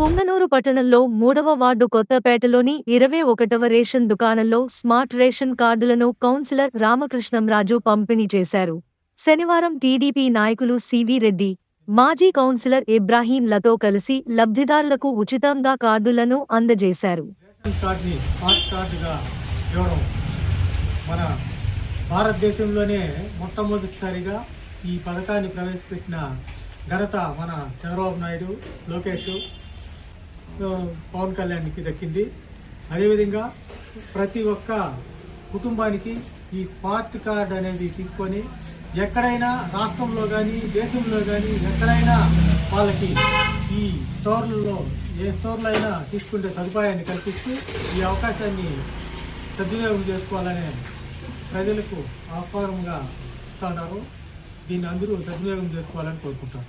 పుంగనూరు పట్టణంలో 3వ వార్డు కొత్తపేటలోని 21వ రేషన్ దుకాణంలో స్మార్ట్ రేషన్ కార్డులను కౌన్సిలర్ రామకృష్ణంరాజు పంపిణీ చేశారు. శనివారం టీడీపీ నాయకులు సివి రెడ్డి, మాజీ కౌన్సిలర్ ఇబ్రాహీంలతో కలిసి లబ్ధిదారులకు ఉచితంగా కార్డులను అందజేశారు. మన భారతదేశంలోనే మొట్టమొదటిసారిగా ఈ పథకాన్ని ప్రవేశపెట్టిన ఘనత మన చంద్రబాబు నాయుడు, లోకేష్, పవన్ కళ్యాణ్కి దక్కింది. అదేవిధంగా ప్రతి ఒక్క కుటుంబానికి ఈ స్మార్ట్ కార్డ్ అనేది తీసుకొని ఎక్కడైనా రాష్ట్రంలో కానీ దేశంలో కానీ ఎక్కడైనా వాళ్ళకి ఈ స్టోర్లలో ఏ స్టోర్లో అయినా తీసుకునే సదుపాయాన్ని కల్పిస్తూ ఈ అవకాశాన్ని సద్వినియోగం చేసుకోవాలనే ప్రజలకు ఆహ్వానంగా ఇస్తున్నారు. దీన్ని అందరూ సద్వినియోగం చేసుకోవాలని కోరుకుంటారు.